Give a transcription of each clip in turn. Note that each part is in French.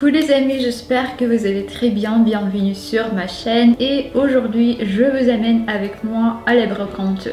Coucou les amis, j'espère que vous allez très bien, bienvenue sur ma chaîne et aujourd'hui je vous amène avec moi à la brocante.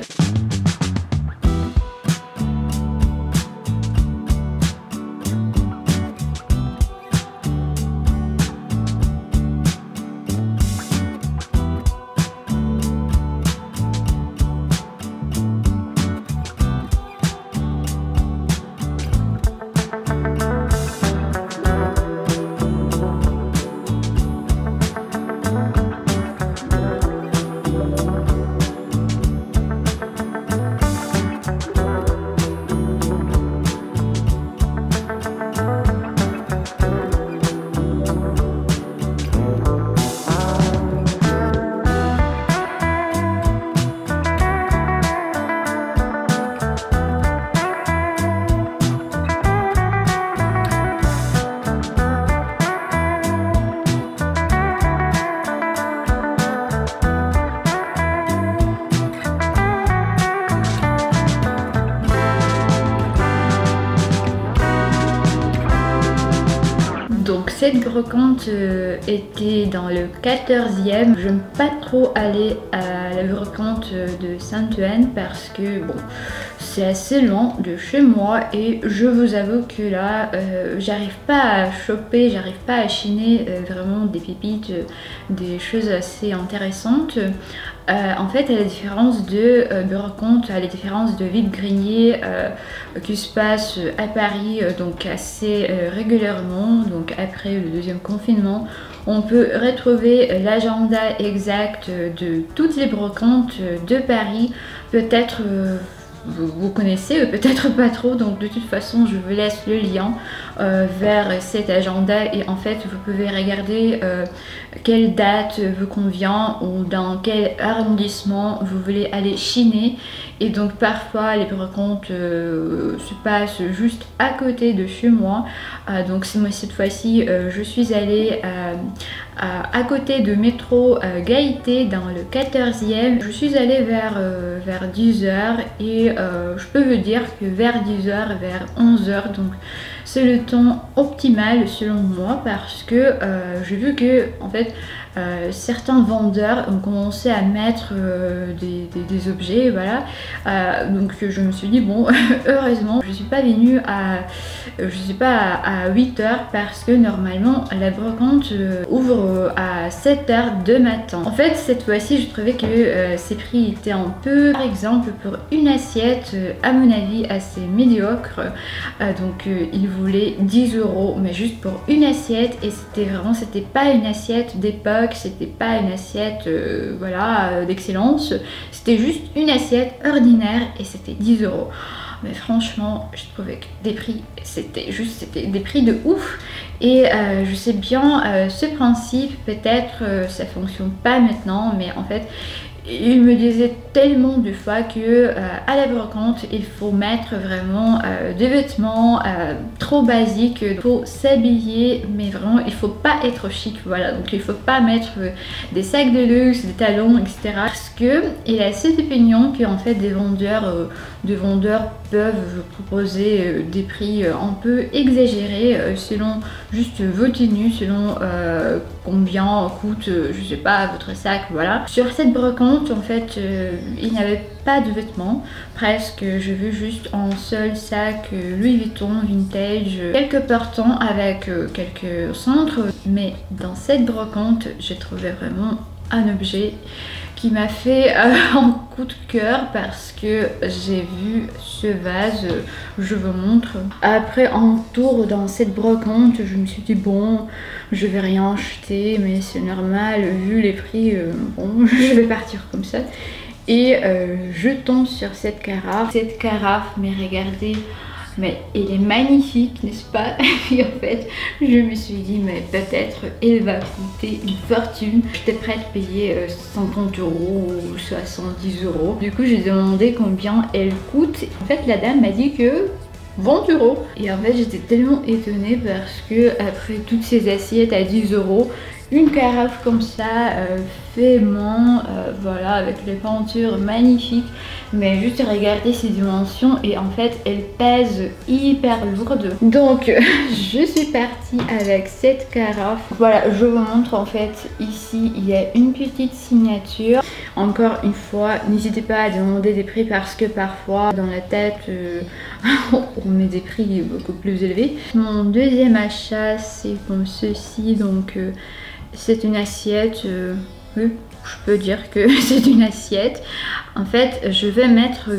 Donc cette brocante était dans le 14e. Je n'aime pas trop aller à la brocante de Sainte-Anne parce que bon, c'est assez loin de chez moi et je vous avoue que là j'arrive pas à choper, j'arrive pas à chiner vraiment des pépites, des choses assez intéressantes. En fait, à la différence de brocante, à la différence de vide-grenier qui se passe à Paris donc assez régulièrement, donc après le deuxième confinement, on peut retrouver l'agenda exact de toutes les brocantes de Paris. Peut-être vous connaissez, peut-être pas trop, donc de toute façon je vous laisse le lien vers cet agenda et en fait vous pouvez regarder quelle date vous convient ou dans quel arrondissement vous voulez aller chiner. Et donc parfois les brocantes se passent juste à côté de chez moi. Donc moi cette fois-ci je suis allée à côté de métro Gaïté dans le 14e. Je suis allée vers 10h et je peux vous dire que vers 10h, vers 11h, donc c'est le temps optimal selon moi parce que j'ai vu que en fait certains vendeurs ont commencé à mettre des objets, voilà. Donc je me suis dit bon heureusement je suis pas venue à 8h parce que normalement la brocante ouvre à 7h de matin. En fait cette fois-ci je trouvais que ces prix étaient un peu, par exemple pour une assiette à mon avis assez médiocre, donc ils voulaient 10 € mais juste pour une assiette et c'était pas une assiette d'époque, c'était pas une assiette voilà d'excellence, c'était juste une assiette ordinaire et c'était 10 €. Mais franchement je trouvais que des prix c'était des prix de ouf et je sais bien ce principe peut-être ça fonctionne pas maintenant, mais en fait il me disait tellement de fois que à la brocante il faut mettre vraiment des vêtements trop basiques, il faut s'habiller mais vraiment il faut pas être chic, voilà. Donc il faut pas mettre des sacs de luxe, des talons, etc. Parce que il a cette opinion qu'en fait des vendeurs peuvent vous proposer des prix un peu exagérés selon juste vos tenues, selon combien coûte, je sais pas, votre sac, voilà. Sur cette brocante en fait il n'y avait pas de vêtements presque, je veux juste un seul sac Louis Vuitton vintage, quelques portants avec quelques cintres, mais dans cette brocante j'ai trouvé vraiment un objet qui m'a fait un coup de cœur parce que j'ai vu ce vase, je vous montre. Après un tour dans cette brocante, je me suis dit bon, je vais rien acheter, mais c'est normal vu les prix, bon, je vais partir comme ça. Et je tombe sur cette carafe, mais regardez, mais elle est magnifique, n'est-ce pas? Et en fait je me suis dit mais peut-être elle va coûter une fortune. J'étais prête à payer 50 € ou 70 €. Du coup j'ai demandé combien elle coûte. En fait la dame m'a dit que 20 €. Et en fait j'étais tellement étonnée parce que après toutes ces assiettes à 10 € une carafe comme ça, fait main, voilà, avec les peintures magnifiques. Mais juste regardez ses dimensions et en fait elle pèse hyper lourde. Donc je suis partie avec cette carafe. Voilà, je vous montre en fait ici il y a une petite signature. Encore une fois, n'hésitez pas à demander des prix parce que parfois dans la tête on met des prix beaucoup plus élevés. Mon deuxième achat c'est comme ceci, donc c'est une assiette. Oui, je peux dire que c'est une assiette. En fait, je vais mettre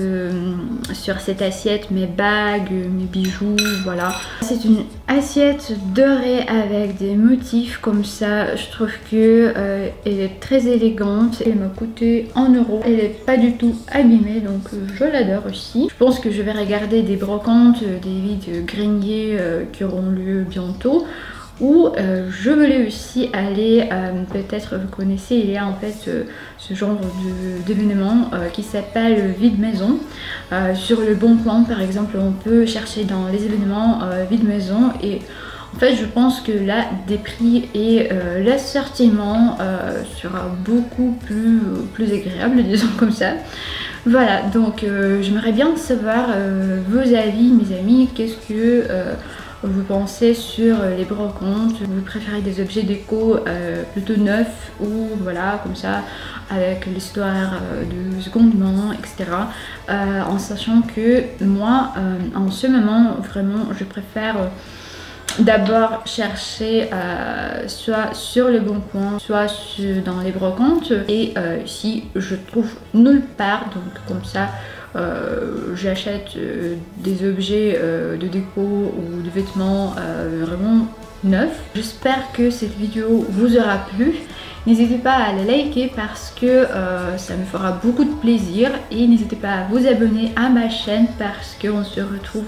sur cette assiette mes bagues, mes bijoux, voilà. C'est une assiette dorée avec des motifs comme ça. Je trouve que elle est très élégante. Elle m'a coûté 1 €. Elle n'est pas du tout abîmée, donc je l'adore aussi. Je pense que je vais regarder des brocantes, des vides greniers qui auront lieu bientôt. Ou je voulais aussi aller, peut-être vous connaissez, il y a en fait ce genre d'événement qui s'appelle vide maison. Sur le Bon Coin par exemple, on peut chercher dans les événements vide maison et en fait je pense que là des prix et l'assortiment sera beaucoup plus agréable, disons comme ça. Voilà, donc j'aimerais bien savoir vos avis mes amis, qu'est-ce que vous pensez sur les brocantes, vous préférez des objets déco plutôt neufs ou voilà comme ça avec l'histoire de seconde main, etc. En sachant que moi en ce moment vraiment je préfère d'abord chercher soit sur le Bon Coin, soit dans les brocantes et si je trouve nulle part, donc comme ça j'achète des objets de déco ou de vêtements vraiment neufs. J'espère que cette vidéo vous aura plu. N'hésitez pas à la liker parce que ça me fera beaucoup de plaisir et n'hésitez pas à vous abonner à ma chaîne parce qu'on se retrouve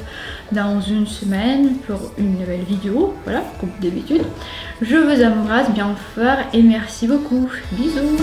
dans une semaine pour une nouvelle vidéo, voilà, comme d'habitude. Je vous embrasse bien fort et merci beaucoup. Bisous.